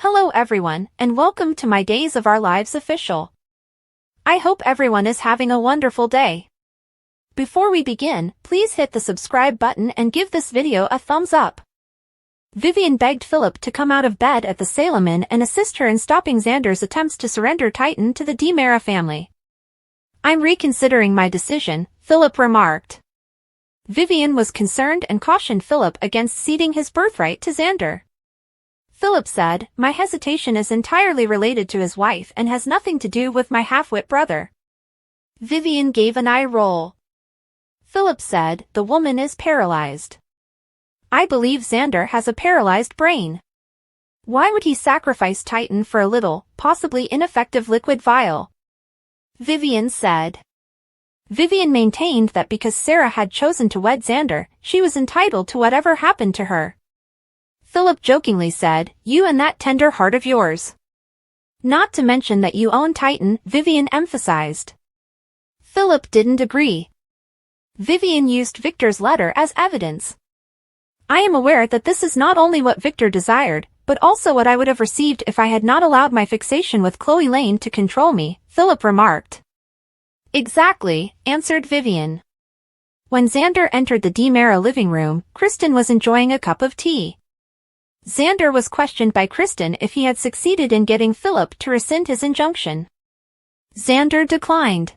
Hello everyone, and welcome to my Days of Our Lives official. I hope everyone is having a wonderful day. Before we begin, please hit the subscribe button and give this video a thumbs up. Vivian begged Philip to come out of bed at the Salem Inn and assist her in stopping Xander's attempts to surrender Titan to the DiMera family. "I'm reconsidering my decision," Philip remarked. Vivian was concerned and cautioned Philip against ceding his birthright to Xander. Philip said, "My hesitation is entirely related to his wife and has nothing to do with my half-wit brother." Vivian gave an eye roll. Philip said, "The woman is paralyzed. I believe Xander has a paralyzed brain. Why would he sacrifice Titan for a little, possibly ineffective liquid vial?" Vivian said. Vivian maintained that because Sarah had chosen to wed Xander, she was entitled to whatever happened to her. Philip jokingly said, "You and that tender heart of yours. Not to mention that you own Titan," Vivian emphasized. Philip didn't agree. Vivian used Victor's letter as evidence. "I am aware that this is not only what Victor desired, but also what I would have received if I had not allowed my fixation with Chloe Lane to control me," Philip remarked. "Exactly," answered Vivian. When Xander entered the DiMera living room, Kristen was enjoying a cup of tea. Xander was questioned by Kristen if he had succeeded in getting Philip to rescind his injunction. Xander declined.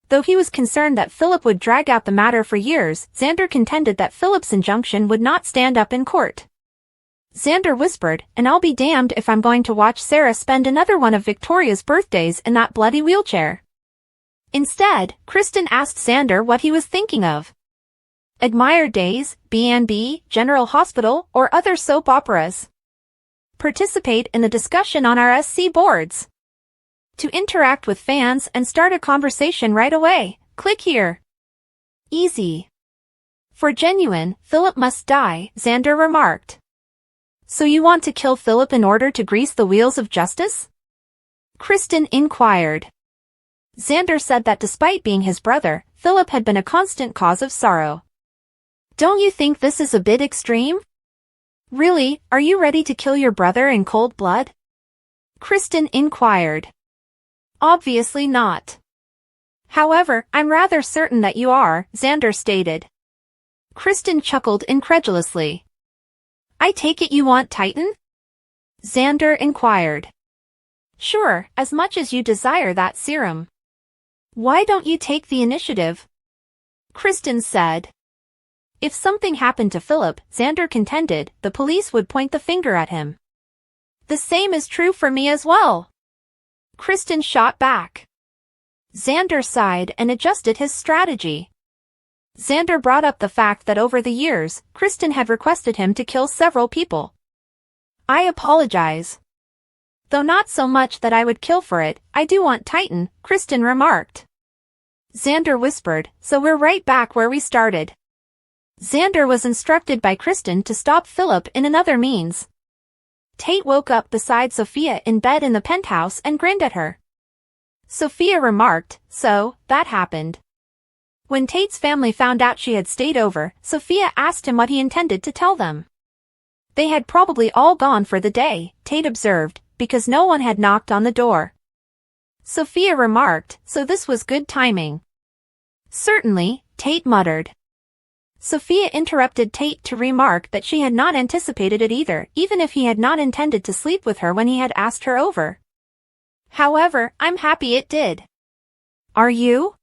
Though he was concerned that Philip would drag out the matter for years, Xander contended that Philip's injunction would not stand up in court. Xander whispered, "And I'll be damned if I'm going to watch Sarah spend another one of Victoria's birthdays in that bloody wheelchair." Instead, Kristen asked Xander what he was thinking of. Admired Days, B&B, General Hospital, or other soap operas. Participate in the discussion on our SC boards. To interact with fans and start a conversation right away, click here. Easy. "For genuine, Philip must die," Xander remarked. "So you want to kill Philip in order to grease the wheels of justice?" Kristen inquired. Xander said that despite being his brother, Philip had been a constant cause of sorrow. "Don't you think this is a bit extreme? Really, are you ready to kill your brother in cold blood?" Kristen inquired. "Obviously not. However, I'm rather certain that you are," Xander stated. Kristen chuckled incredulously. "I take it you want Titan?" Xander inquired. "Sure, as much as you desire that serum. Why don't you take the initiative?" Kristen said. If something happened to Philip, Xander contended, the police would point the finger at him. "The same is true for me as well," Kristen shot back. Xander sighed and adjusted his strategy. Xander brought up the fact that over the years, Kristen had requested him to kill several people. "I apologize. Though not so much that I would kill for it, I do want Titan," Kristen remarked. Xander whispered, "So we're right back where we started." Xander was instructed by Kristen to stop Philip in another means. Tate woke up beside Sophia in bed in the penthouse and grinned at her. Sophia remarked, "So, that happened." When Tate's family found out she had stayed over, Sophia asked him what he intended to tell them. "They had probably all gone for the day," Tate observed, because no one had knocked on the door. Sophia remarked, "So this was good timing." "Certainly," Tate muttered. Sophia interrupted Tate to remark that she had not anticipated it either, even if he had not intended to sleep with her when he had asked her over. "However, I'm happy it did." "Are you?"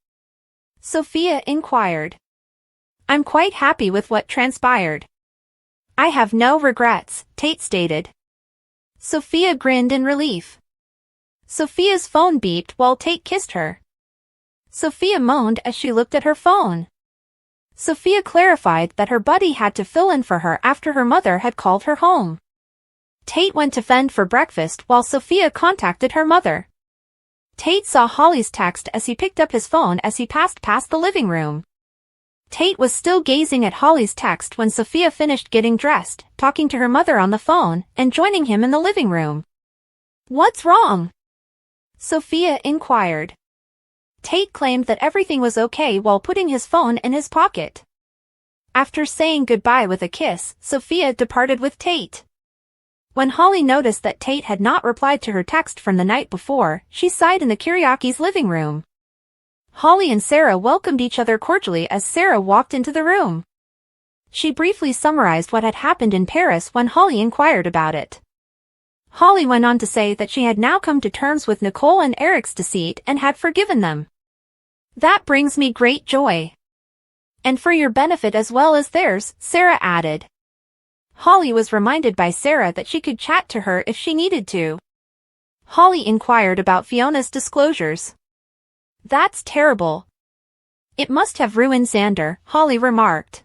Sophia inquired. "I'm quite happy with what transpired. I have no regrets," Tate stated. Sophia grinned in relief. Sophia's phone beeped while Tate kissed her. Sophia moaned as she looked at her phone. Sophia clarified that her buddy had to fill in for her after her mother had called her home. Tate went to fend for breakfast while Sophia contacted her mother. Tate saw Holly's text as he picked up his phone as he passed past the living room. Tate was still gazing at Holly's text when Sophia finished getting dressed, talking to her mother on the phone, and joining him in the living room. "What's wrong?" Sophia inquired. Tate claimed that everything was okay while putting his phone in his pocket. After saying goodbye with a kiss, Sophia departed with Tate. When Holly noticed that Tate had not replied to her text from the night before, she sighed in the Kiriaki's living room. Holly and Sarah welcomed each other cordially as Sarah walked into the room. She briefly summarized what had happened in Paris when Holly inquired about it. Holly went on to say that she had now come to terms with Nicole and Eric's deceit and had forgiven them. "That brings me great joy. And for your benefit as well as theirs," Sarah added. Holly was reminded by Sarah that she could chat to her if she needed to. Holly inquired about Fiona's disclosures. "That's terrible. It must have ruined Xander," Holly remarked.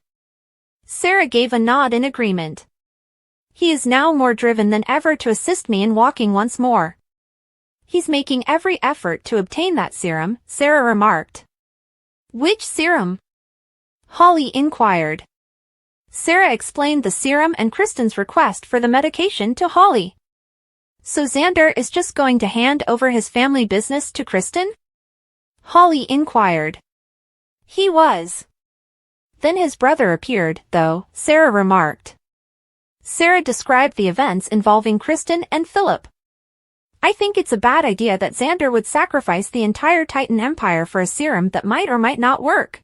Sarah gave a nod in agreement. "He is now more driven than ever to assist me in walking once more. He's making every effort to obtain that serum," Sarah remarked. "Which serum?" Holly inquired. Sarah explained the serum and Kristen's request for the medication to Holly. "So Xander is just going to hand over his family business to Kristen?" Holly inquired. "He was. Then his brother appeared, though," Sarah remarked. Sarah described the events involving Kristen and Philip. "I think it's a bad idea that Xander would sacrifice the entire Titan Empire for a serum that might or might not work.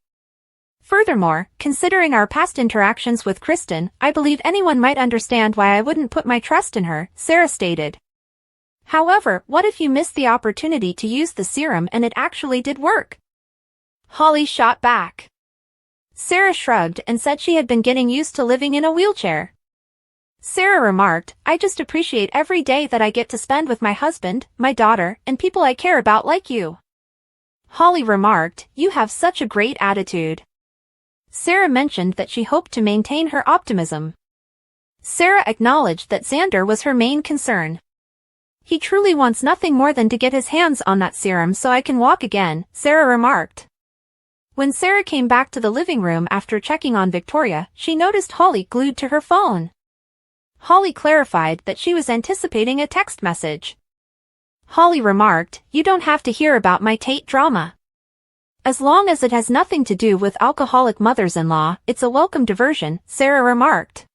Furthermore, considering our past interactions with Kristen, I believe anyone might understand why I wouldn't put my trust in her," Sarah stated. "However, what if you missed the opportunity to use the serum and it actually did work?" Holly shot back. Sarah shrugged and said she had been getting used to living in a wheelchair. Sarah remarked, "I just appreciate every day that I get to spend with my husband, my daughter, and people I care about like you." Holly remarked, "You have such a great attitude." Sarah mentioned that she hoped to maintain her optimism. Sarah acknowledged that Xander was her main concern. "He truly wants nothing more than to get his hands on that serum so I can walk again," Sarah remarked. When Sarah came back to the living room after checking on Victoria, she noticed Holly glued to her phone. Holly clarified that she was anticipating a text message. Holly remarked, "You don't have to hear about my Tate drama. As long as it has nothing to do with alcoholic mothers-in-law, it's a welcome diversion," Sarah remarked.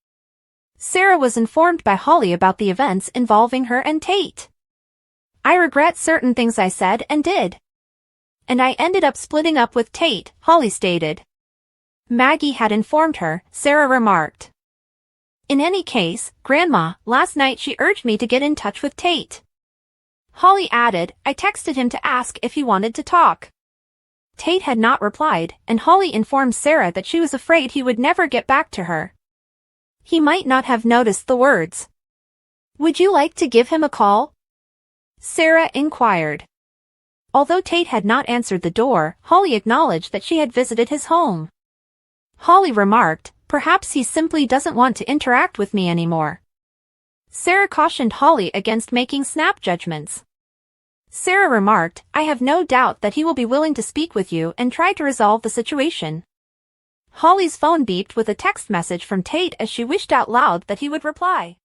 Sarah was informed by Holly about the events involving her and Tate. "I regret certain things I said and did. And I ended up splitting up with Tate," Holly stated. Maggie had informed her, Sarah remarked. "In any case, Grandma, last night she urged me to get in touch with Tate." Holly added, "I texted him to ask if he wanted to talk." Tate had not replied, and Holly informed Sarah that she was afraid he would never get back to her. He might not have noticed the words. "Would you like to give him a call?" Sarah inquired. Although Tate had not answered the door, Holly acknowledged that she had visited his home. Holly remarked, "Perhaps he simply doesn't want to interact with me anymore." Sarah cautioned Holly against making snap judgments. Sarah remarked, "I have no doubt that he will be willing to speak with you and try to resolve the situation." Holly's phone beeped with a text message from Tate as she wished out loud that he would reply.